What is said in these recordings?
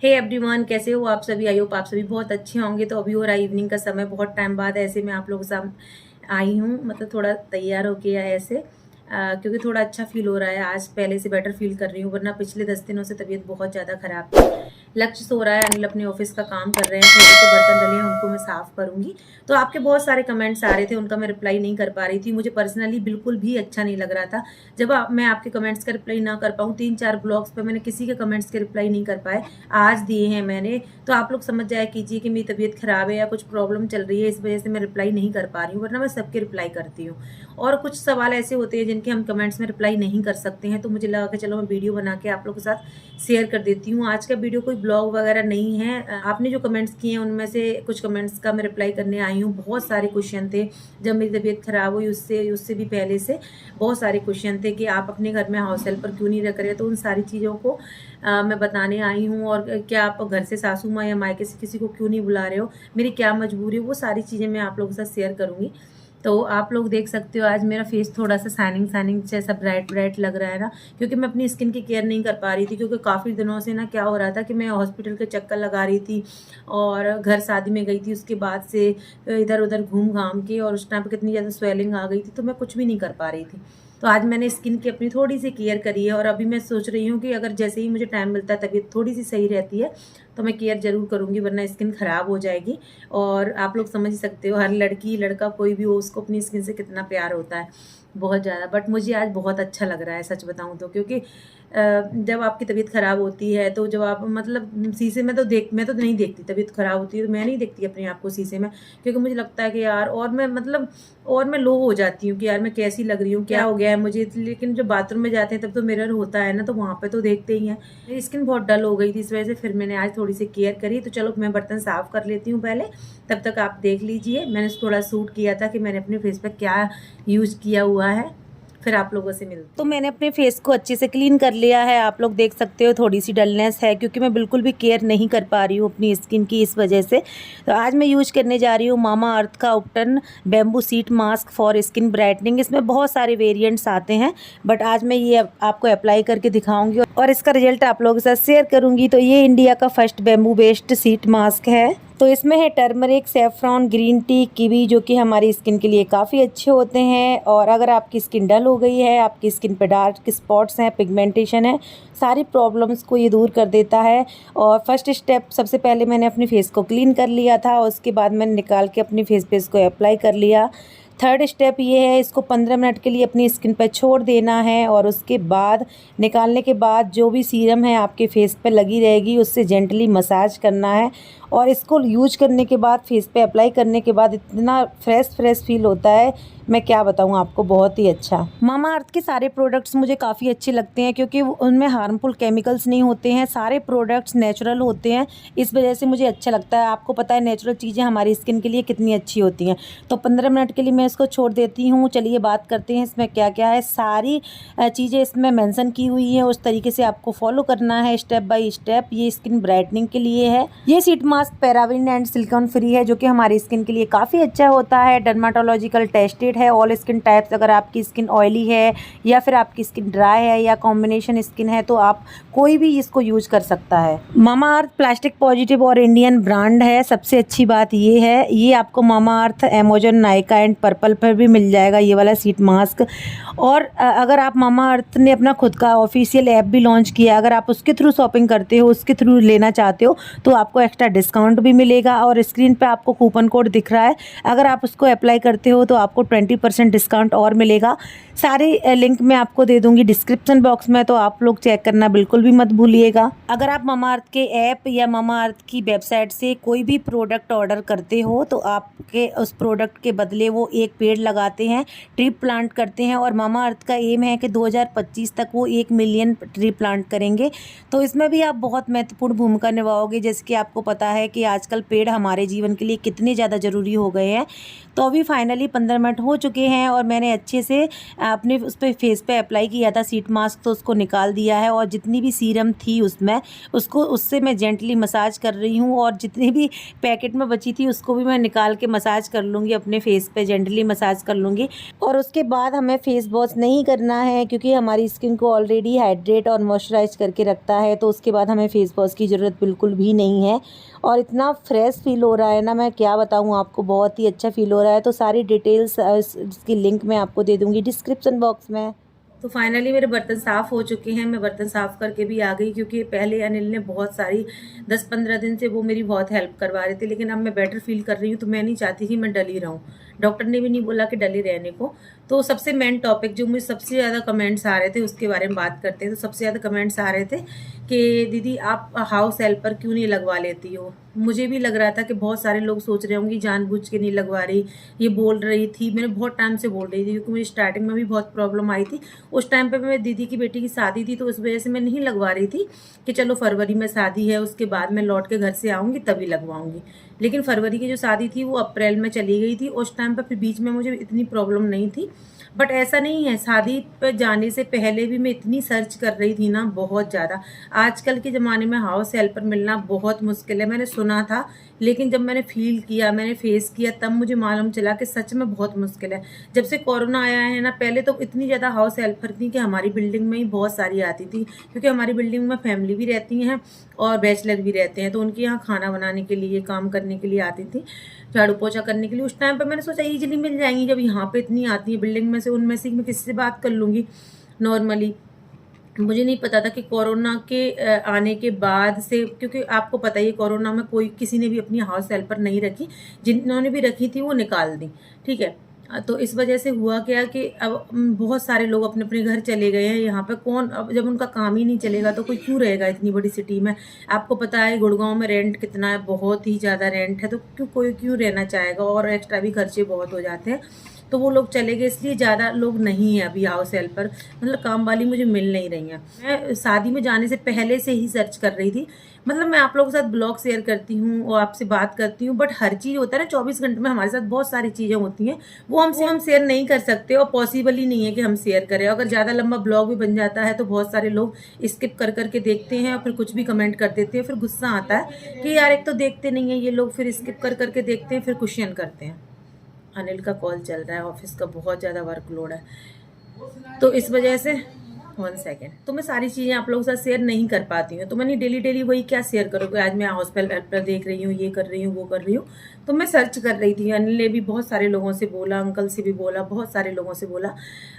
Hey everyone, कैसे हो आप सभी। आई होप आप सभी बहुत अच्छे होंगे। तो अभी हो रहा है इवनिंग का समय, बहुत टाइम बाद ऐसे मैं आप लोगों के साथ आई हूँ, मतलब थोड़ा तैयार होके या ऐसे क्योंकि थोड़ा अच्छा फील हो रहा है। आज पहले से बेटर फील कर रही हूँ, वरना पिछले 10 दिनों से तबीयत बहुत ज़्यादा ख़राब थी। लक्ष्य सो रहा है, अनिल अपने ऑफिस का काम कर रहे हैं, थोड़े से बर्तन डले हैं उनको मैं साफ़ करूँगी। तो आपके बहुत सारे कमेंट्स आ रहे थे, उनका मैं रिप्लाई नहीं कर पा रही थी। मुझे पर्सनली बिल्कुल भी अच्छा नहीं लग रहा था जब मैं आपके कमेंट्स का रिप्लाई ना कर पाऊँ। 3-4 ब्लॉग्स पे मैंने किसी के कमेंट्स के रिप्लाई नहीं कर पाए, आज दिए हैं मैंने। तो आप लोग समझ जाया कीजिए कि मेरी तबीयत ख़राब है या कुछ प्रॉब्लम चल रही है, इस वजह से मैं रिप्लाई नहीं कर पा रही हूँ, वरना मैं सबके रिप्लाई करती हूँ। और कुछ सवाल ऐसे होते हैं जिनके हम कमेंट्स में रिप्लाई नहीं कर सकते हैं, तो मुझे लगा कि चलो मैं वीडियो बना के आप लोगों के साथ शेयर कर देती हूँ। आज का वीडियो कोई ब्लॉग वगैरह नहीं है। आपने जो कमेंट्स किए हैं उनमें से कुछ कमेंट्स का मैं रिप्लाई करने आई हूँ। बहुत सारे क्वेश्चन थे जब मेरी तबीयत ख़राब हुई, उससे उससे भी पहले से बहुत सारे क्वेश्चन थे कि आप अपने घर में हाउस हेल्पर क्यों नहीं रख रहे। तो उन सारी चीज़ों को मैं बताने आई हूँ। और क्या आप घर से सासू माँ या मायके से किसी को क्यों नहीं बुला रहे हो, मेरी क्या मजबूरी है, वो सारी चीज़ें मैं आप लोगों के साथ शेयर करूँगी। तो आप लोग देख सकते हो आज मेरा फेस थोड़ा सा शाइनिंग शाइनिंग जैसा ब्राइट ब्राइट लग रहा है ना, क्योंकि मैं अपनी स्किन की केयर नहीं कर पा रही थी। क्योंकि काफ़ी दिनों से ना क्या हो रहा था कि मैं हॉस्पिटल के चक्कर लगा रही थी और घर शादी में गई थी, उसके बाद से इधर उधर घूम घाम के, और उस टाइम पर कितनी ज़्यादा स्वेलिंग आ गई थी, तो मैं कुछ भी नहीं कर पा रही थी। तो आज मैंने स्किन की अपनी थोड़ी सी केयर करी है, और अभी मैं सोच रही हूँ कि अगर जैसे ही मुझे टाइम मिलता है, तबीयत थोड़ी सी सही रहती है, तो मैं केयर ज़रूर करूँगी, वरना स्किन ख़राब हो जाएगी। और आप लोग समझ सकते हो, हर लड़की लड़का कोई भी हो, उसको अपनी स्किन से कितना प्यार होता है, बहुत ज़्यादा। बट मुझे आज बहुत अच्छा लग रहा है सच बताऊँ तो, क्योंकि जब आपकी तबीयत ख़राब होती है, तो जब आप मतलब शीशे में तो मैं तो नहीं देखती, तबीयत ख़राब होती है तो मैं नहीं देखती अपने आप को शीशे में, क्योंकि मुझे लगता है कि यार, और मैं लो हो जाती हूँ कि यार मैं कैसी लग रही हूँ, क्या हो गया है मुझे। लेकिन जब बाथरूम में जाते हैं तब तो मिरर होता है ना, तो वहाँ पे तो देखते ही हैं। मेरी स्किन बहुत डल हो गई थी, इस वजह से फिर मैंने आज थोड़ी सी केयर करी। तो चलो मैं बर्तन साफ़ कर लेती हूँ पहले, तब तक आप देख लीजिए। मैंने थोड़ा शूट किया था कि मैंने अपने फेस पर क्या यूज़ किया हुआ है, फिर आप लोगों से मिलती तो मैंने अपने फेस को अच्छे से क्लीन कर लिया है। आप लोग देख सकते हो थोड़ी सी डलनेस है, क्योंकि मैं बिल्कुल भी केयर नहीं कर पा रही हूँ अपनी स्किन की, इस वजह से। तो आज मैं यूज करने जा रही हूँ मामा अर्थ का Ubtan bamboo sheet mask for skin brightening. इसमें बहुत सारे वेरिएंट्स आते हैं, बट आज मैं ये आपको अप्लाई करके दिखाऊंगी और इसका रिजल्ट आप लोगों के साथ शेयर करूंगी। तो ये इंडिया का first bamboo based seat mask है। तो इसमें है turmeric, saffron, green tea, kiwi, जो कि हमारी स्किन के लिए काफ़ी अच्छे होते हैं। और अगर आपकी स्किन डल हो गई है, आपकी स्किन पे डार्क स्पॉट्स हैं, पिगमेंटेशन है, सारी प्रॉब्लम्स को ये दूर कर देता है। और फर्स्ट स्टेप, सबसे पहले मैंने अपने फेस को क्लीन कर लिया था, उसके बाद मैंने निकाल के अपनी फेस पे इसको अप्लाई कर लिया। थर्ड स्टेप ये है, इसको 15 मिनट के लिए अपनी स्किन पर छोड़ देना है, और उसके बाद निकालने के बाद जो भी सीरम है आपके फेस पे लगी रहेगी, उससे जेंटली मसाज करना है। और इसको यूज करने के बाद, फेस पे अप्लाई करने के बाद इतना फ्रेश फील होता है, मैं क्या बताऊँ आपको, बहुत ही अच्छा। मामा अर्थ के सारे प्रोडक्ट्स मुझे काफ़ी अच्छे लगते हैं, क्योंकि उनमें हार्मफुल केमिकल्स नहीं होते हैं, सारे प्रोडक्ट्स नेचुरल होते हैं, इस वजह से मुझे अच्छा लगता है। आपको पता है नेचुरल चीज़ें हमारी स्किन के लिए कितनी अच्छी होती हैं। तो 15 मिनट के लिए मैं इसको छोड़ देती हूँ। चलिए बात करते हैं इसमें क्या क्या है। सारी चीज़ें इसमें मेंशन की हुई हैं, उस तरीके से आपको फॉलो करना है स्टेप बाय स्टेप। ये स्किन ब्राइटनिंग के लिए है। ये seat mask paraben and silicon free है, जो कि हमारी स्किन के लिए काफ़ी अच्छा होता है। डर्माटोलॉजिकल टेस्टेड है, ऑल स्किन टाइप्स। अगर आपकी स्किन ऑयली है या फिर आपकी स्किन ड्राई है या कॉम्बिनेशन स्किन है, तो आप कोई भी इसको यूज कर सकता है। मामा अर्थ प्लास्टिक पॉजिटिव और इंडियन ब्रांड है। सबसे अच्छी बात ये है, ये आपको मामा अर्थ, अमेजोन, नायका एंड पर्पल पर भी मिल जाएगा ये वाला सीट मास्क। और अगर आप मामा अर्थ ने अपना खुद का ऑफिशियल ऐप भी लॉन्च किया, अगर आप उसके थ्रू शॉपिंग करते हो, उसके थ्रू लेना चाहते हो, तो आपको एक्स्ट्रा डिस्काउंट भी मिलेगा। और स्क्रीन पे आपको कूपन कोड दिख रहा है, अगर आप उसको अप्लाई करते हो तो आपको 20% डिस्काउंट और मिलेगा। सारे लिंक मैं आपको दे दूंगी डिस्क्रिप्शन बॉक्स में, तो आप लोग चेक करना बिल्कुल भी मत भूलिएगा। अगर आप मामा अर्थ के ऐप या मामा अर्थ की वेबसाइट से कोई भी प्रोडक्ट ऑर्डर करते हो, तो आपके उस प्रोडक्ट के बदले वो एक पेड़ लगाते हैं, ट्री प्लांट करते हैं। और मामा अर्थ का एम है कि 2025 तक वो 1 मिलियन ट्री प्लांट करेंगे। तो इसमें भी आप बहुत महत्वपूर्ण भूमिका निभाओगे। जैसे कि आपको पता है है कि आजकल पेड़ हमारे जीवन के लिए कितने ज़्यादा ज़रूरी हो गए हैं। तो अभी फाइनली 15 मिनट हो चुके हैं और मैंने अच्छे से अपने उस पे फेस पे अप्लाई किया था शीट मास्क, तो उसको निकाल दिया है और जितनी भी सीरम थी उसमें उससे मैं जेंटली मसाज कर रही हूँ और जितनी भी पैकेट में बची थी उसको भी मैं निकाल के मसाज कर लूँगी, अपने फेस पे जेंटली मसाज कर लूँगी। और उसके बाद हमें फेस वॉश नहीं करना है क्योंकि हमारी स्किन को ऑलरेडी हाइड्रेट और मॉइस्चराइज करके रखता है, तो उसके बाद हमें फेस वॉश की ज़रूरत बिल्कुल भी नहीं है। और इतना फ्रेश फील हो रहा है ना, मैं क्या बताऊँ आपको, बहुत ही अच्छा फील हो रहा है। तो सारी डिटेल्स इसकी लिंक मैं आपको दे दूँगी डिस्क्रिप्शन बॉक्स में। तो फाइनली मेरे बर्तन साफ़ हो चुके हैं, मैं बर्तन साफ़ करके भी आ गई क्योंकि पहले अनिल ने बहुत सारी 10-15 दिन से वो मेरी बहुत हेल्प करवा रहे थे, लेकिन अब मैं बेटर फील कर रही हूँ तो मैं नहीं चाहती कि मैं डली रहूँ। डॉक्टर ने भी नहीं बोला कि डली रहने को। तो सबसे मेन टॉपिक जो मुझे सबसे ज़्यादा कमेंट्स आ रहे थे उसके बारे में बात करते हैं। तो सबसे ज़्यादा कमेंट्स आ रहे थे कि दीदी आप हाउस हेल्पर क्यों नहीं लगवा लेती हो। मुझे भी लग रहा था कि बहुत सारे लोग सोच रहे होंगे जानबूझ के नहीं लगवा रही, ये बोल रही थी, मैंने बहुत टाइम से बोल रही थी क्योंकि मुझे स्टार्टिंग में भी बहुत प्रॉब्लम आई थी। उस टाइम पे मेरी दीदी की बेटी की शादी थी तो उस वजह से मैं नहीं लगवा रही थी कि चलो फरवरी में शादी है, उसके बाद मैं लौट के घर से आऊँगी तभी लगवाऊँगी। लेकिन फरवरी की जो शादी थी वो अप्रैल में चली गई थी। उस टाइम पर फिर बीच में मुझे इतनी प्रॉब्लम नहीं थी, बट ऐसा नहीं है, शादी पर जाने से पहले भी मैं इतनी सर्च कर रही थी ना, बहुत ज़्यादा। आजकल के ज़माने में हाउस हेल्पर मिलना बहुत मुश्किल है, मैंने सुना था, लेकिन जब मैंने फील किया, मैंने फेस किया, तब मुझे मालूम चला कि सच में बहुत मुश्किल है। जब से कोरोना आया है ना, पहले तो इतनी ज़्यादा हाउस हेल्पर थी कि हमारी बिल्डिंग में ही बहुत सारी आती थी, क्योंकि हमारी बिल्डिंग में फैमिली भी रहती हैं और बैचलर भी रहते हैं, तो उनके यहाँ खाना बनाने के लिए, काम करने के लिए आती थी, झाड़ू पोछा करने के लिए। उस टाइम पे मैंने सोचा ईजिली मिल जाएंगी, जब यहाँ पे इतनी आती है बिल्डिंग में से, उनमें से मैं किसी से बात कर लूँगी नॉर्मली। मुझे नहीं पता था कि कोरोना के आने के बाद से, क्योंकि आपको पता ही है कोरोना में कोई किसी ने भी अपनी हाउस हेल्पर नहीं रखी, जिन्होंने भी रखी थी वो निकाल दी, ठीक है। तो इस वजह से हुआ क्या कि अब बहुत सारे लोग अपने अपने घर चले गए हैं। यहाँ पे कौन, अब जब उनका काम ही नहीं चलेगा तो कोई क्यों रहेगा इतनी बड़ी सिटी में। आपको पता है गुड़गांव में रेंट कितना है, बहुत ही ज़्यादा रेंट है, तो कोई क्यों रहना चाहेगा, और एक्स्ट्रा भी खर्चे बहुत हो जाते हैं। तो वो लोग चले गए, इसलिए ज़्यादा लोग नहीं है अभी हाउस हेल्पर, मतलब काम वाली मुझे मिल नहीं रही हैं। मैं शादी में जाने से पहले से ही सर्च कर रही थी, मतलब मैं आप लोगों के साथ ब्लॉग शेयर करती हूँ और आपसे बात करती हूँ, बट हर चीज़ होता है ना, 24 घंटे में हमारे साथ बहुत सारी चीज़ें होती हैं, वो हम शेयर नहीं कर सकते और पॉसिबल ही नहीं है कि हम शेयर करें। अगर ज़्यादा लंबा ब्लॉग भी बन जाता है तो बहुत सारे लोग स्किप कर करके देखते हैं और फिर कुछ भी कमेंट कर देते हैं, फिर गुस्सा आता है कि यार एक तो देखते नहीं है ये लोग, फिर स्किप कर करके देखते हैं, फिर क्वेश्चन करते हैं। अनिल का कॉल चल रहा है, ऑफिस का बहुत ज़्यादा वर्कलोड है, तो इस वजह से 1 सेकेंड, तो मैं सारी चीज़ें आप लोगों के साथ शेयर नहीं कर पाती हूँ। तो मैंने डेली वही क्या शेयर करोगे, आज मैं हॉस्पिटल हेल्पर देख रही हूँ, ये कर रही हूँ, वो कर रही हूँ। तो मैं सर्च कर रही थी, अनिल ने भी बहुत सारे लोगों से बोला, अंकल से भी बोला, बहुत सारे लोगों से बोला,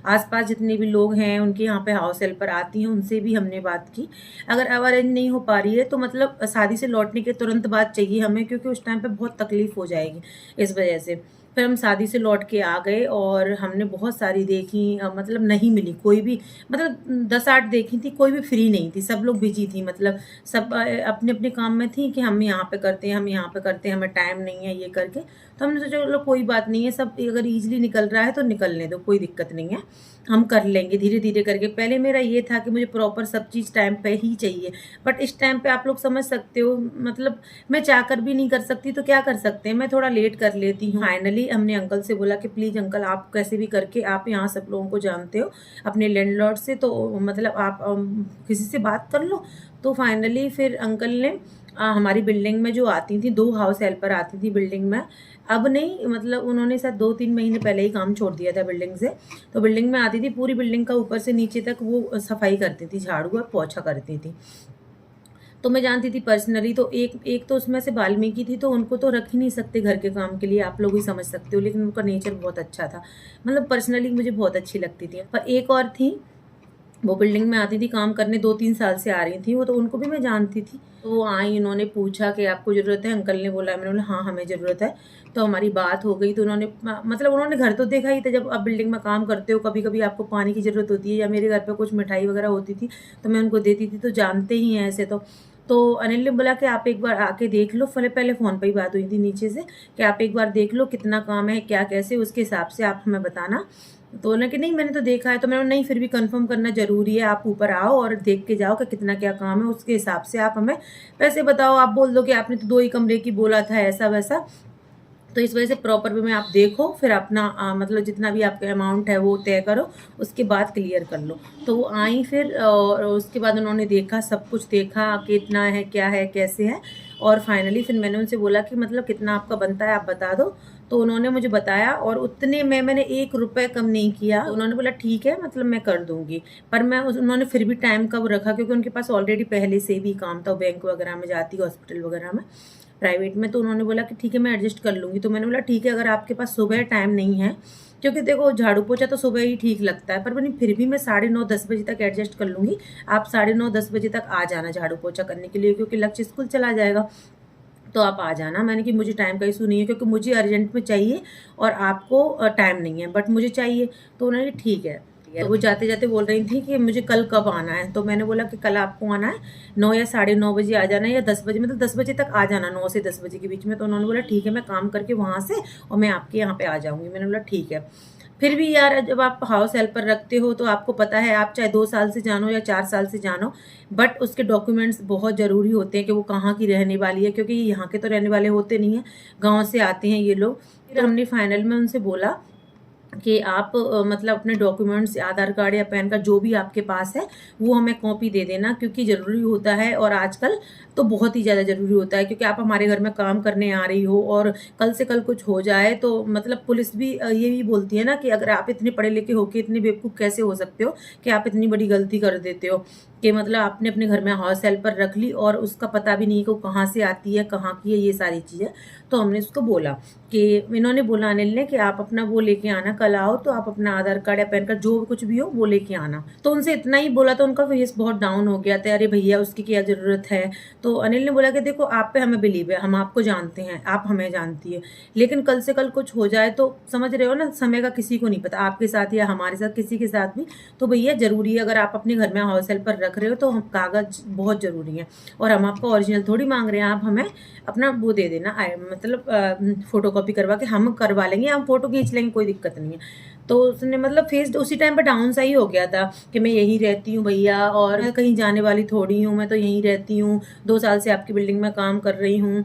आसपास जितने भी लोग हैं उनके यहाँ पे हाउस हेल्पर आती हैं, उनसे भी हमने बात की। अगर अब अरेंज नहीं हो पा रही है तो मतलब शादी से लौटने के तुरंत बाद चाहिए हमें, क्योंकि उस टाइम पर बहुत तकलीफ हो जाएगी इस वजह से। फिर हम शादी से लौट के आ गए और हमने बहुत सारी देखी, मतलब नहीं मिली कोई भी, मतलब 10-8 देखी थी, कोई भी फ्री नहीं थी, सब लोग बिजी थी, मतलब सब अपने अपने काम में थी कि हम यहाँ पे करते हैं, हम यहाँ पे करते हैं, हमें टाइम नहीं है ये करके। तो हमने सोचा चलो कोई बात नहीं है, सब अगर ईजिली निकल रहा है तो निकलने दो, कोई दिक्कत नहीं है, हम कर लेंगे धीरे धीरे करके। पहले मेरा ये था कि मुझे प्रॉपर सब चीज़ टाइम पे ही चाहिए, बट इस टाइम पे आप लोग समझ सकते हो, मतलब मैं चाहकर भी नहीं कर सकती तो क्या कर सकते हैं, मैं थोड़ा लेट कर लेती हूँ। फाइनली हमने अंकल से बोला कि प्लीज़ अंकल आप कैसे भी करके, आप यहाँ सब लोगों को जानते हो अपने लैंडलॉर्ड से, तो मतलब आप किसी से बात कर लो। तो फाइनली फिर अंकल ने हमारी बिल्डिंग में जो आती थी, 2 हाउस हेल्पर आती थी बिल्डिंग में, अब नहीं, मतलब उन्होंने शायद 2-3 महीने पहले ही काम छोड़ दिया था बिल्डिंग से। तो बिल्डिंग में आती थी, पूरी बिल्डिंग का ऊपर से नीचे तक वो सफाई करती थी, झाड़ू और पोछा करती थी। तो मैं जानती थी पर्सनली, तो एक तो उसमें से वाल्मीकि थी, तो उनको तो रख ही नहीं सकते घर के काम के लिए, आप लोग ही समझ सकते हो, लेकिन उनका नेचर बहुत अच्छा था, मतलब पर्सनली मुझे बहुत अच्छी लगती थी। पर एक और थी, वो बिल्डिंग में आती थी काम करने, 2-3 साल से आ रही थी वो, तो उनको भी मैं जानती थी। तो वो आई, उन्होंने पूछा कि आपको ज़रूरत है, अंकल ने बोला, मैंने बोला हाँ हमें ज़रूरत है। तो हमारी बात हो गई, तो उन्होंने मतलब उन्होंने घर तो देखा ही था, जब आप बिल्डिंग में काम करते हो कभी कभी आपको पानी की ज़रूरत होती है, या मेरे घर पर कुछ मिठाई वगैरह होती थी तो मैं उनको देती थी, तो जानते ही हैं ऐसे। तो अनिल ने बोला कि आप एक बार आके देख लो, पहले फ़ोन पर ही बात हुई थी नीचे से, कि आप एक बार देख लो कितना काम है क्या कैसे, उसके हिसाब से आप हमें बताना। तो बोला कि नहीं मैंने तो देखा है। तो मैंने बोला नहीं, फिर भी कंफर्म करना ज़रूरी है, आप ऊपर आओ और देख के जाओ कि कितना क्या काम है, उसके हिसाब से आप हमें पैसे बताओ। आप बोल दो कि आपने तो 2 ही कमरे की बोला था, ऐसा वैसा। तो इस वजह से प्रॉपर वे में आप देखो, फिर अपना मतलब जितना भी आपका अमाउंट है वो तय करो, उसके बाद क्लियर कर लो। तो वो आई फिर और उसके बाद उन्होंने देखा, सब कुछ देखा कितना है, क्या है, कैसे है। और फाइनली फिर मैंने उनसे बोला कि मतलब कितना आपका बनता है आप बता दो। तो उन्होंने मुझे बताया और उतने में मैंने 1 रुपए कम नहीं किया। तो उन्होंने बोला ठीक है, मतलब मैं कर दूँगी। पर उन्होंने फिर भी टाइम का वो रखा, क्योंकि उनके पास ऑलरेडी पहले से भी काम था, वो बैंक वगैरह में जाती, हॉस्पिटल वगैरह में, प्राइवेट में। तो उन्होंने बोला कि ठीक है मैं एडजस्ट कर लूँगी। तो मैंने बोला ठीक है, अगर आपके पास सुबह टाइम नहीं है, क्योंकि देखो झाड़ू पोछा तो सुबह ही ठीक लगता है, पर मैंने फिर भी मैं 9:30-10 बजे तक एडजस्ट कर लूँगी। आप 9:30-10 बजे तक आ जाना झाड़ू पोछा करने के लिए, क्योंकि लक्ष्य स्कूल चला जाएगा। तो आप आ जाना। मैंने कि मुझे टाइम का इशू नहीं है, क्योंकि मुझे अर्जेंट में चाहिए और आपको टाइम नहीं है, बट मुझे चाहिए। तो उन्होंने ठीक है। तो वो जाते जाते बोल रही थी कि मुझे कल कब आना है। तो मैंने बोला कि कल आपको आना है 9 या 9:30 बजे आ जाना है, या 10 बजे, मतलब 10 बजे तक आ जाना, 9 से 10 बजे के बीच में। तो उन्होंने बोला ठीक है, मैं काम करके वहाँ से और मैं आपके यहाँ पे आ जाऊँगी। मैंने बोला ठीक है। फिर भी यार, जब आप हाउस हेल्पर रखते हो तो आपको पता है, आप चाहे 2 साल से जानो या 4 साल से जानो, बट उसके डॉक्यूमेंट्स बहुत ज़रूरी होते हैं कि वो कहाँ की रहने वाली है, क्योंकि यहाँ के तो रहने वाले होते नहीं हैं, गाँव से आते हैं ये लोग। फिर हमने फाइनल में उनसे बोला कि आप मतलब अपने डॉक्यूमेंट्स, आधार कार्ड या पैन कार्ड जो भी आपके पास है वो हमें कॉपी दे देना, क्योंकि ज़रूरी होता है। और आजकल तो बहुत ही ज़्यादा ज़रूरी होता है, क्योंकि आप हमारे घर में काम करने आ रही हो और कल से कल कुछ हो जाए तो मतलब पुलिस भी ये भी बोलती है ना कि अगर आप इतने पढ़े लिखे होके इतने बेवकूफ़ कैसे हो सकते हो कि आप इतनी बड़ी गलती कर देते हो, कि मतलब आपने अपने घर में हाउस हेल्पर रख ली और उसका पता भी नहीं कि वो कहाँ से आती है, कहाँ की है, ये सारी चीज़ें। तो हमने उसको बोला कि इन्होंने बोला अनिल ने कि आप अपना वो लेके आना, कल आओ तो आप अपना आधार कार्ड या पैन कार्ड जो कुछ भी हो वो लेके आना। तो उनसे इतना ही बोला तो उनका फेस बहुत डाउन हो गया था, अरे भैया उसकी क्या ज़रूरत है। तो अनिल ने बोला कि देखो आप पे हमें बिलीव है, हम आपको जानते हैं, आप हमें जानती है, लेकिन कल से कल कुछ हो जाए तो समझ रहे हो ना, समय का किसी को नहीं पता, आपके साथ या हमारे साथ किसी के साथ भी। तो भैया ज़रूरी है, अगर आप अपने घर में हाउस हेल्पर रख रहे हो तो हम कागज़ बहुत ज़रूरी है, और हम आपका ओरिजिनल थोड़ी मांग रहे हैं, आप हमें अपना वो दे देना, मतलब फ़ोटो कॉपी करवा के हम करवा लेंगे, हम फ़ोटो खींच लेंगे, कोई दिक्कत नहीं है। तो उसने मतलब फेस उसी टाइम पे डाउन सा ही हो गया था कि मैं यहीं रहती हूँ भैया, और मैं कहीं जाने वाली थोड़ी हूँ, मैं तो यहीं रहती हूँ, 2 साल से आपकी बिल्डिंग में काम कर रही हूँ।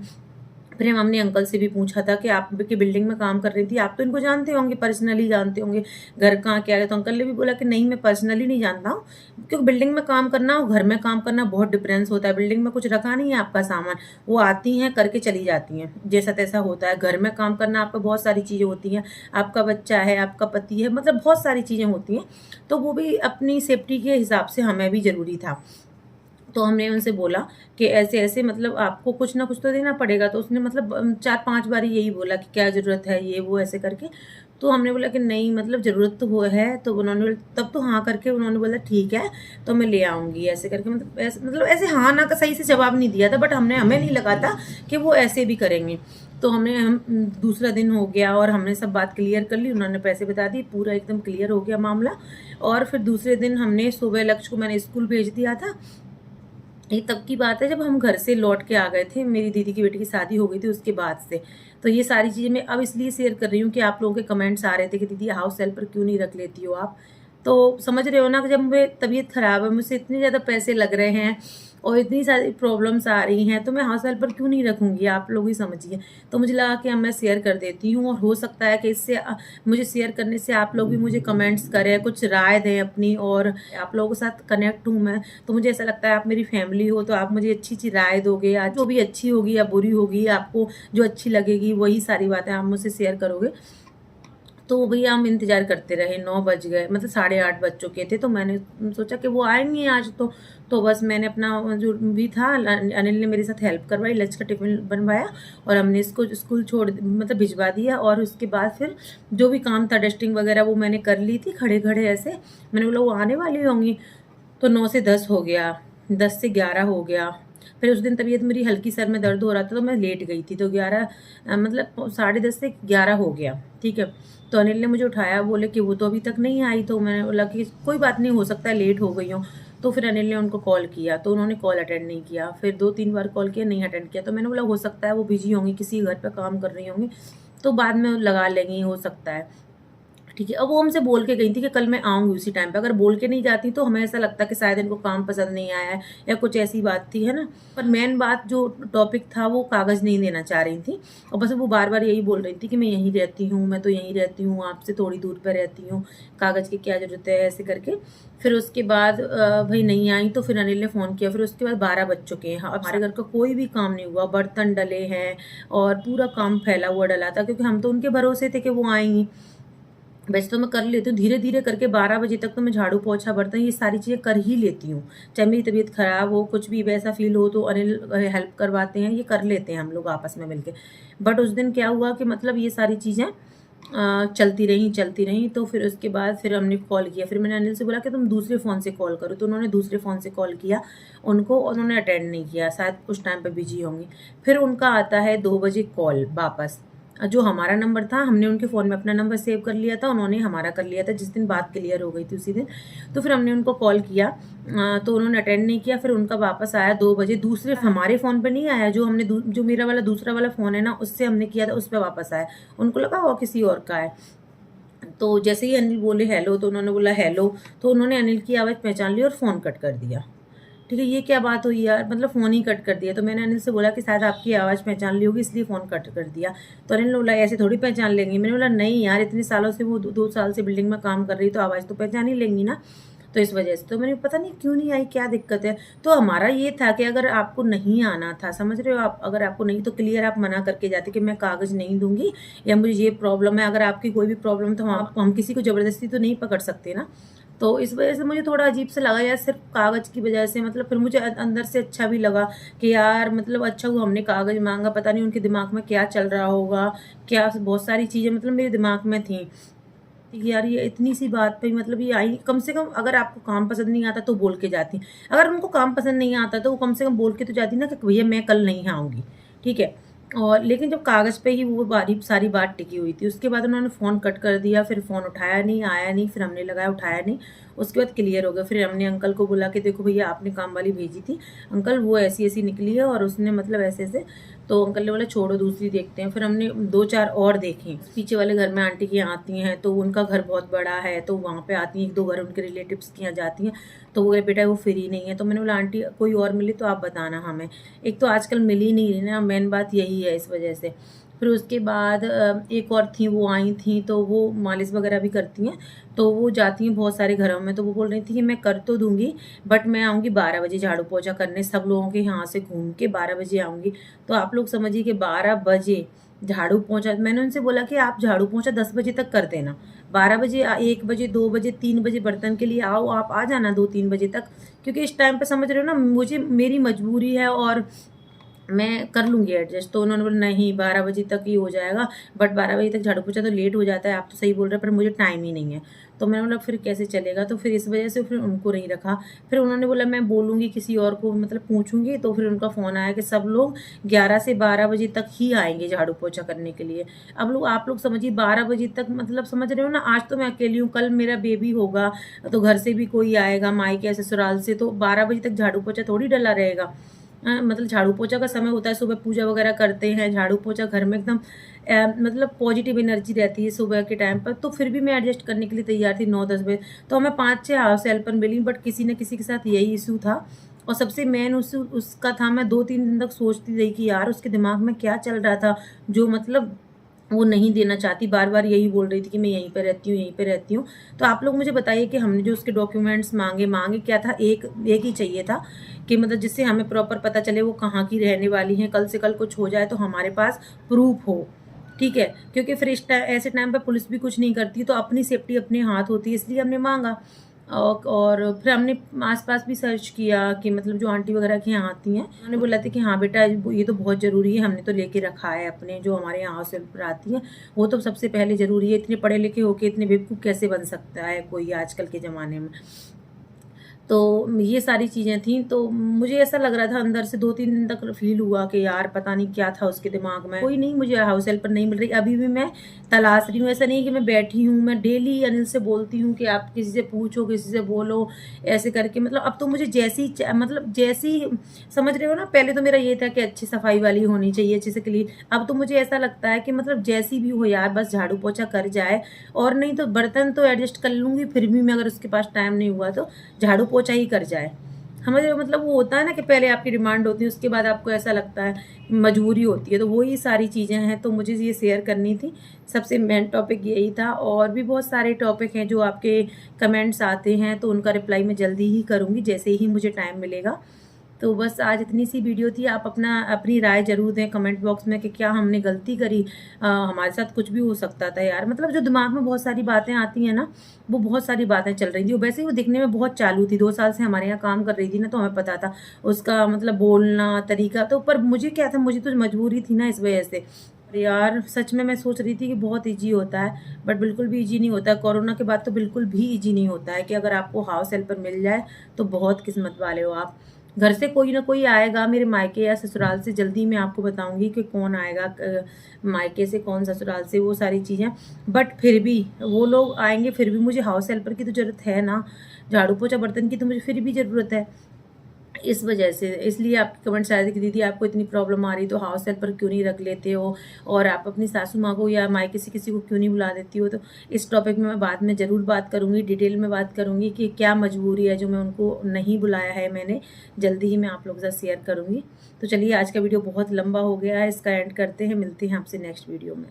फिर हमने अंकल से भी पूछा था कि आप की बिल्डिंग में काम कर रही थी, आप तो इनको जानते होंगे, पर्सनली जानते होंगे, घर कहाँ क्या है। तो अंकल ने भी बोला कि नहीं, मैं पर्सनली नहीं जानता हूँ, क्योंकि बिल्डिंग में काम करना और घर में काम करना बहुत डिफरेंस होता है। बिल्डिंग में कुछ रखा नहीं है आपका सामान, वो आती हैं करके चली जाती हैं, जैसा तैसा होता है। घर में काम करना आपका बहुत सारी चीज़ें होती हैं, आपका बच्चा है, आपका पति है, मतलब बहुत सारी चीज़ें होती हैं। तो वो भी अपनी सेफ्टी के हिसाब से हमें भी ज़रूरी था। तो हमने उनसे बोला कि ऐसे-ऐसे मतलब आपको कुछ ना कुछ तो देना पड़ेगा। तो उसने मतलब 4-5 बार यही बोला कि क्या ज़रूरत है, ये वो ऐसे करके। तो हमने बोला कि नहीं, मतलब ज़रूरत तो वो है। तो उन्होंने तब तो हाँ करके उन्होंने बोला ठीक है, तो मैं ले आऊँगी, ऐसे करके, मतलब ऐसे हाँ ना का सही से जवाब नहीं दिया था, बट हमें नहीं लगा था कि वो ऐसे भी करेंगे। तो हम दूसरा दिन हो गया और हमने सब बात क्लियर कर ली, उन्होंने पैसे बता दिए, पूरा एकदम क्लियर हो गया मामला। और फिर दूसरे दिन हमने सुबह लक्ष्य को मैंने स्कूल भेज दिया था। ये तब की बात है जब हम घर से लौट के आ गए थे, मेरी दीदी की बेटी की शादी हो गई थी उसके बाद से। तो ये सारी चीज़ें मैं अब इसलिए शेयर कर रही हूँ कि आप लोगों के कमेंट्स आ रहे थे कि दीदी हाउस हेल्पर क्यों नहीं रख लेती हो आप। तो समझ रहे हो ना कि जब मेरी तबीयत ख़राब है, मुझसे इतने ज़्यादा पैसे लग रहे हैं और इतनी सारी प्रॉब्लम्स आ रही हैं, तो मैं हाउस हेल्पर क्यों नहीं रखूँगी, आप लोग ही समझिए। तो मुझे लगा कि अब मैं शेयर कर देती हूँ, और हो सकता है कि इससे मुझे शेयर करने से आप लोग भी मुझे कमेंट्स करें, कुछ राय दें अपनी, और आप लोगों के साथ कनेक्ट हूँ मैं। तो मुझे ऐसा लगता है आप मेरी फैमिली हो, तो आप मुझे अच्छी-अच्छी राय दोगे, या जो भी अच्छी होगी या बुरी होगी, आपको जो अच्छी लगेगी वही सारी बातें आप मुझसे शेयर करोगे। तो भैया हम इंतज़ार करते रहे, 9 बज गए, मतलब 8:30 बज चुके थे। तो मैंने सोचा कि वो आएँगे आज तो बस मैंने अपना जो भी था, अनिल ने मेरे साथ हेल्प करवाई, लंच का टिफ़िन बनवाया और हमने इसको स्कूल छोड़ मतलब भिजवा दिया। और उसके बाद फिर जो भी काम था, डस्टिंग वगैरह, वो मैंने कर ली थी खड़े-खड़े ऐसे। मैंने बोला वो आने वाली होंगी, तो 9 से 10 हो गया, 10 से 11 हो गया। फिर उस दिन तबीयत मेरी हल्की, सर में दर्द हो रहा था तो मैं लेट गई थी, तो 11 मतलब 10:30 से 11 हो गया, ठीक है। तो अनिल ने मुझे उठाया, बोले कि वो तो अभी तक नहीं आई। तो मैंने बोला कि कोई बात नहीं, हो सकता है लेट हो गई हूँ। तो फिर अनिल ने उनको कॉल किया, तो उन्होंने कॉल अटेंड नहीं किया। फिर 2-3 बार कॉल किया, नहीं अटेंड किया। तो मैंने बोला हो सकता है वो बिज़ी होंगी, किसी घर पे काम कर रही होंगी, तो बाद में लगा लेंगी, हो सकता है। ठीक है। अब वो हमसे बोल के गई थी कि कल मैं आऊँगी उसी टाइम पे। अगर बोल के नहीं जाती तो हमें ऐसा लगता कि शायद इनको काम पसंद नहीं आया है या कुछ ऐसी बात थी, है ना? पर मेन बात जो टॉपिक था वो कागज़ नहीं देना चाह रही थी और बस वो बार-बार यही बोल रही थी कि मैं यहीं रहती हूँ, मैं तो यहीं रहती हूँ, आपसे थोड़ी दूर पे रहती हूँ, कागज़ की क्या ज़रूरत है, ऐसे करके। फिर उसके बाद भई नहीं आई तो फिर अनिल ने फ़ोन किया। फिर उसके बाद 12 बज चुके हैं। हमारे घर का कोई भी काम नहीं हुआ, बर्तन डले हैं और पूरा काम फैला हुआ डला था क्योंकि हम तो उनके भरोसे थे कि वो आएँगी। वैसे तो मैं कर लेती हूँ, धीरे-धीरे करके 12 बजे तक तो मैं झाड़ू, पोछा, बर्तन ये सारी चीज़ें कर ही लेती हूँ। चाहे मेरी तबीयत ख़राब हो, कुछ भी वैसा फ़ील हो तो अनिल हेल्प करवाते हैं, ये कर लेते हैं हम लोग आपस में मिलके। बट उस दिन क्या हुआ कि मतलब ये सारी चीज़ें चलती रहीं तो फिर उसके बाद फिर हमने कॉल किया। फिर मैंने अनिल से बोला कि तुम दूसरे फ़ोन से कॉल करो, तो उन्होंने दूसरे फ़ोन से कॉल किया उनको, उन्होंने अटेंड नहीं किया, शायद उस टाइम पे बिज़ी होंगी। फिर उनका आता है 2 बजे कॉल वापस। जो हमारा नंबर था हमने उनके फ़ोन में अपना नंबर सेव कर लिया था, उन्होंने हमारा कर लिया था जिस दिन बात क्लियर हो गई थी उसी दिन। तो फिर हमने उनको कॉल किया तो उन्होंने अटेंड नहीं किया। फिर उनका वापस आया 2 बजे, दूसरे हमारे फ़ोन पे नहीं आया, जो मेरा वाला दूसरा वाला फ़ोन है ना उससे हमने किया था उस पे वापस आया। उनको लगा वो किसी और का है। तो जैसे ही अनिल बोले हेलो तो उन्होंने बोला हेलो, तो उन्होंने अनिल की आवाज़ पहचान ली और फ़ोन कट कर दिया। ठीक है, ये क्या बात हुई यार, मतलब फ़ोन ही कट कर दिया। तो मैंने अनिल से बोला कि शायद आपकी आवाज़ पहचान ली होगी इसलिए फ़ोन कट कर दिया। तो अनिल ने बोला ऐसे थोड़ी पहचान लेंगी। मैंने बोला नहीं यार, इतने सालों से वो 2 साल से बिल्डिंग में काम कर रही तो आवाज़ तो पहचान ही लेंगी ना। तो इस वजह से तो मैंने पता नहीं क्यों नहीं आई, क्या दिक्कत है। तो हमारा ये था कि अगर आपको नहीं आना था, समझ रहे हो आप, अगर आपको नहीं तो क्लियर आप मना करके जाते कि मैं कागज़ नहीं दूँगी या मुझे ये प्रॉब्लम है। अगर आपकी कोई भी प्रॉब्लम तो हम किसी को ज़बरदस्ती तो नहीं पकड़ सकते ना। तो इस वजह से मुझे थोड़ा अजीब सा लगा यार, सिर्फ़ कागज़ की वजह से। मतलब फिर मुझे अंदर से अच्छा भी लगा कि यार मतलब अच्छा हुआ हमने कागज़ माँगा, पता नहीं उनके दिमाग में क्या चल रहा होगा, क्या बहुत सारी चीज़ें मतलब मेरे दिमाग में थी। कि यार ये इतनी सी बात पे मतलब ये आई, कम से कम अगर आपको काम पसंद नहीं आता तो बोल के जाती। अगर उनको काम पसंद नहीं आता तो वो कम से कम बोल के तो जाती ना कि भैया मैं कल नहीं आऊँगी, ठीक है? और लेकिन जब कागज़ पे ही वो सारी बात टिकी हुई थी, उसके बाद उन्होंने फ़ोन कट कर दिया, फिर फ़ोन उठाया नहीं, आया नहीं, फिर हमने लगाया उठाया नहीं। उसके बाद क्लियर हो गया। फिर हमने अंकल को बोला कि देखो भैया आपने काम वाली भेजी थी, अंकल वो ऐसी-ऐसी निकली है और उसने मतलब ऐसे-ऐसे। तो अंकल ने बोला छोड़ो दूसरी देखते हैं। फिर हमने 2-4 और देखी। पीछे वाले घर में आंटी की आती हैं तो उनका घर बहुत बड़ा है तो वहाँ पे आती हैं, 1-2 घर उनके रिलेटिव्स की यहाँ जाती हैं। तो वो बोले बेटा वो फ्री नहीं है। तो मैंने बोला आंटी कोई और मिले तो आप बताना हमें। एक तो आजकल मिल ही नहीं रही ना, मेन बात यही है इस वजह से। फिर उसके बाद एक और थी, वो आई थी तो वो मालिश वगैरह भी करती हैं। तो वो जाती हैं बहुत सारे घरों में, तो वो बोल रही थी कि मैं कर तो दूँगी बट मैं आऊँगी 12 बजे झाड़ू पोछा करने, सब लोगों के यहाँ से घूम के 12 बजे आऊँगी। तो आप लोग समझिए कि 12 बजे झाड़ू पोछा, मैंने उनसे बोला कि आप झाड़ू पोछा 10 बजे तक कर देना। 12 बजे 1 बजे, 2 बजे, 3 बजे बर्तन के लिए आओ, आप आ जाना 2-3 बजे तक। क्योंकि इस टाइम पे समझ रहे हो ना, मुझे मेरी मजबूरी है और मैं कर लूँगी एडजस्ट। तो उन्होंने बोला नहीं 12 बजे तक ही हो जाएगा, बट 12 बजे तक झाड़ू पोछा तो लेट हो जाता है, आप तो सही बोल रहे हैं पर मुझे टाइम ही नहीं है। तो मैंने बोला फिर कैसे चलेगा? तो फिर इस वजह से फिर उनको नहीं रखा। फिर उन्होंने बोला मैं बोलूँगी किसी और को, मतलब पूछूँगी। तो फिर उनका फ़ोन आया कि सब लोग 11 से 12 बजे तक ही आएँगे झाड़ू पोछा करने के लिए। अब लोग आप लोग समझिए 12 बजे तक, मतलब समझ रहे हो ना, आज तो मैं अकेली हूँ, कल मेरा बेबी होगा तो घर से भी कोई आएगा, मायके ससुराल से, तो 12 बजे तक झाड़ू पोछा थोड़ी डला रहेगा। मतलब झाड़ू पोछा का समय होता है, सुबह पूजा वगैरह करते हैं, झाड़ू पोछा घर में एकदम मतलब पॉजिटिव एनर्जी रहती है सुबह के टाइम पर। तो फिर भी मैं एडजस्ट करने के लिए तैयार थी 9-10 बजे। तो हमें 5-6 हाउस हेल्पर मिली बट किसी न किसी के साथ यही इशू था। और सबसे मेन इशू उसका था, मैं 2-3 दिन तक सोचती रही कि यार उसके दिमाग में क्या चल रहा था, जो मतलब वो नहीं देना चाहती, बार-बार यही बोल रही थी कि मैं यहीं पे रहती हूँ, यहीं पे रहती हूँ। तो आप लोग मुझे बताइए कि हमने जो उसके डॉक्यूमेंट्स माँगे क्या था? एक ही चाहिए था कि मतलब जिससे हमें प्रॉपर पता चले वो कहाँ की रहने वाली हैं, कल से कल कुछ हो जाए तो हमारे पास प्रूफ़ हो, ठीक है? क्योंकि फिर ऐसे टाइम पे पुलिस भी कुछ नहीं करती, तो अपनी सेफ्टी अपने हाथ होती है, इसलिए हमने माँगा। और फिर हमने आस-पास भी सर्च किया कि मतलब जो आंटी वगैरह के यहाँ आती हैं, उन्होंने बोला था कि हाँ बेटा ये तो बहुत ज़रूरी है, हमने तो लेके रखा है अपने जो हमारे यहाँ हाउस हेल्पर आती हैं, वो तो सबसे पहले ज़रूरी है। इतने पढ़े लिखे होके इतने बेवकूफ़ कैसे बन सकता है कोई आजकल के ज़माने में। तो ये सारी चीज़ें थी, तो मुझे ऐसा लग रहा था अंदर से 2-3 दिन तक फ़ील हुआ कि यार पता नहीं क्या था उसके दिमाग में। कोई नहीं, मुझे हाउस हेल्पर नहीं मिल रही, अभी भी मैं तलाश रही हूँ। ऐसा नहीं कि मैं बैठी हूँ, मैं डेली अनिल से बोलती हूँ कि आप किसी से पूछो, किसी से बोलो, ऐसे करके मतलब अब तो मुझे जैसी मतलब जैसी समझ रहे हो ना, पहले तो मेरा ये था कि अच्छी सफाई वाली होनी चाहिए, अच्छे से क्लीन। अब तो मुझे ऐसा लगता है कि मतलब जैसी भी हो यार, बस झाड़ू पोछा कर जाए, और नहीं तो बर्तन तो एडजस्ट कर लूँगी, फिर भी मैं अगर उसके पास टाइम नहीं हुआ तो झाड़ू पोछा ही कर जाए। समझ रहे हो, मतलब वो होता है ना कि पहले आपकी डिमांड होती है, उसके बाद आपको ऐसा लगता है मजबूरी होती है, तो वही सारी चीज़ें हैं, तो मुझे ये शेयर करनी थी। सबसे मेन टॉपिक यही था, और भी बहुत सारे टॉपिक हैं जो आपके कमेंट्स आते हैं, तो उनका रिप्लाई मैं जल्दी ही करूँगी जैसे ही मुझे टाइम मिलेगा। तो बस आज इतनी सी वीडियो थी। आप अपनी राय ज़रूर दें कमेंट बॉक्स में कि क्या हमने गलती करी, हमारे साथ कुछ भी हो सकता था यार। मतलब जो दिमाग में बहुत सारी बातें आती हैं ना, वो बहुत सारी बातें चल रही थी। वैसे ही वो दिखने में बहुत चालू थी, 2 साल से हमारे यहाँ काम कर रही थी ना, तो हमें पता था उसका मतलब बोलना तरीका। तो पर मुझे क्या था, मुझे तो मजबूरी थी ना इस वजह से। अरे यार सच में मैं सोच रही थी कि बहुत ईज़ी होता है, बट बिल्कुल भी ईज़ी नहीं होता है। कोरोना के बाद तो बिल्कुल भी ईज़ी नहीं होता है कि अगर आपको हाउस हेल्पर मिल जाए तो बहुत किस्मत वाले हो आप। घर से कोई ना कोई आएगा, मेरे मायके या ससुराल से जल्दी मैं आपको बताऊँगी कि कौन आएगा, मायके से कौन ससुराल से, वो सारी चीज़ें। बट फिर भी वो लोग आएँगे, फिर भी मुझे हाउस हेल्पर की तो ज़रूरत है ना, झाड़ू पोछा बर्तन की तो मुझे फिर भी ज़रूरत है। इस वजह से, इसलिए आपके कमेंट्स आए थे कि दीदी आपको इतनी प्रॉब्लम आ रही तो हाउस हेल्पर क्यों नहीं रख लेते हो, और आप अपनी सासू माँ को या मायके से किसी को क्यों नहीं बुला देती हो। तो इस टॉपिक में मैं बाद में ज़रूर बात करूँगी, डिटेल में बात करूँगी कि क्या मजबूरी है जो मैं उनको नहीं बुलाया है मैंने। जल्दी ही मैं आप लोगों के साथ शेयर करूँगी। तो चलिए आज का वीडियो बहुत लंबा हो गया है, इसका एंड करते हैं, मिलते हैं आपसे नेक्स्ट वीडियो में।